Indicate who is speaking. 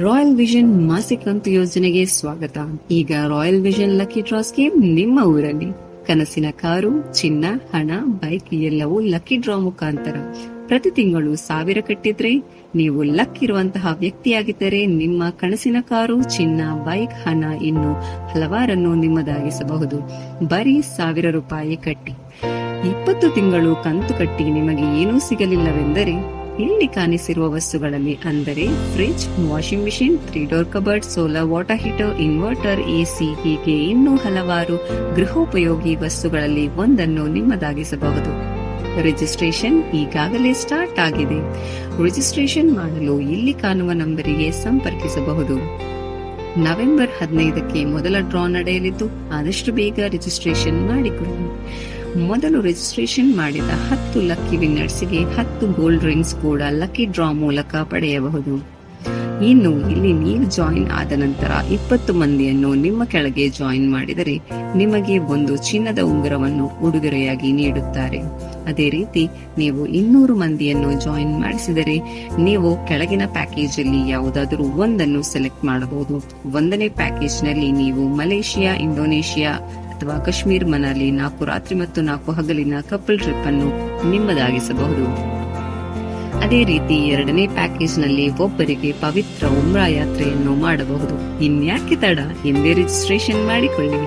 Speaker 1: Royal vision ಮಾಸಿಕ ಕಂತು ಯೋಜನೆಗೆ ಸ್ವಾಗತ. ಈಗ royal vision lucky draw scheme ನಿಮ್ಮ ಊರಲ್ಲಿ. ಕನಸಿನ ಕಾರು, ಚಿನ್ನ, ಹಣ, ಬೈಕ್ ಎಲ್ಲವೂ ಲಕ್ಕಿ ಡ್ರಾ ಮುಖಾಂತರ. ಪ್ರತಿ ತಿಂಗಳು 1000 ಕಟ್ಟಿದ್ರೆ ನೀವು ಲಕ್ ಇರುವಂತಹ ವ್ಯಕ್ತಿಯಾಗಿದ್ದರೆ ನಿಮ್ಮ ಕನಸಿನ ಕಾರು, ಚಿನ್ನ, ಬೈಕ್, ಹಣ ಇನ್ನು ಹಲವಾರನ್ನು ನಿಮ್ಮದಾಗಿಸಬಹುದು. ಬರೀ 1000 ರೂಪಾಯಿ ಕಟ್ಟಿ 20 ತಿಂಗಳು ಕಂತು ಕಟ್ಟಿ ನಿಮಗೆ ಏನೂ ಸಿಗಲಿಲ್ಲವೆಂದರೆ ಇಲ್ಲಿ ಕಾಣಿಸಿರುವ ವಸ್ತುಗಳಲ್ಲಿ ಅಂದರೆ fridge, washing machine, 3 door cupboard, solar water heater, inverter, AC ಹೀಗೆ ಇನ್ನೂ ಹಲವಾರು ಗೃಹೋಪಯೋಗಿ ವಸ್ತುಗಳಲ್ಲಿ ಒಂದನ್ನು ನಿಮ್ಮದಾಗಿಸಬಹುದು. ರಿಜಿಸ್ಟ್ರೇಷನ್ ಈಗಾಗಲೇ ಸ್ಟಾರ್ಟ್ ಆಗಿದೆ. ರಿಜಿಸ್ಟ್ರೇಷನ್ ಮಾಡಲು ಇಲ್ಲಿ ಕಾಣುವ ನಂಬರಿಗೆ ಸಂಪರ್ಕಿಸಬಹುದು. ನವೆಂಬರ್ 15ಕ್ಕೆ ಮೊದಲ ಡ್ರಾ ನಡೆಯಲಿದ್ದು ಆದಷ್ಟು ಬೇಗ ರಿಜಿಸ್ಟ್ರೇಷನ್ ಮಾಡಿಕೊಳ್ಳಿ. ಮೊದಲು ರಿಜಿಸ್ಟ್ರೇಷನ್ ಮಾಡಿದ 10 ಲಕ್ಕಿ ವಿನ್ನರ್ಸ್ಗೆ 10 ಗೋಲ್ಡ್ ರಿಂಗ್ಸ್ ಕೂಡ ಲಕ್ಕಿ ಡ್ರಾ ಮೂಲಕ ಪಡೆಯಬಹುದು. ಇನ್ನು ಇಲ್ಲಿ ನೀವು ಜಾಯಿನ್ ಆದ ನಂತರ 20 ಮಂದಿಯನ್ನು ನಿಮ್ಮ ಕೆಳಗೆ ಜಾಯಿನ್ ಮಾಡಿದರೆ ನಿಮಗೆ ಒಂದು ಚಿನ್ನದ ಉಂಗುರವನ್ನು ಉಡುಗೊರೆಯಾಗಿ ನೀಡುತ್ತಾರೆ. ಅದೇ ರೀತಿ ನೀವು 200 ಮಂದಿಯನ್ನು ಜಾಯಿನ್ ಮಾಡಿಸಿದರೆ ನೀವು ಕೆಳಗಿನ ಪ್ಯಾಕೇಜ್ ಅಲ್ಲಿ ಯಾವುದಾದರೂ ಒಂದನ್ನು ಸೆಲೆಕ್ಟ್ ಮಾಡಬಹುದು. 1ನೇ ಪ್ಯಾಕೇಜ್ ನಲ್ಲಿ ನೀವು ಮಲೇಷಿಯಾ, ಇಂಡೋನೇಷಿಯಾ ಅಥವಾ ಕಾಶ್ಮೀರ್, ಮನಾಲಿ 4 ರಾತ್ರಿ ಮತ್ತು 4 ಹಗಲಿನ ಕಪಲ್ ಟ್ರಿಪ್ ಅನ್ನು ನಿಮ್ಮದಾಗಿಸಬಹುದು. ಅದೇ ರೀತಿ 2ನೇ ಪ್ಯಾಕೇಜ್ ನಲ್ಲಿ ಒಬ್ಬರಿಗೆ ಪವಿತ್ರ ಉಮ್ರಾ ಯಾತ್ರೆಯನ್ನು ಮಾಡಬಹುದು. ಇನ್ಯಾಕೆ ತಡ, ಹಿಂದೆ ರಿಜಿಸ್ಟ್ರೇಷನ್ ಮಾಡಿಕೊಳ್ಳಿ.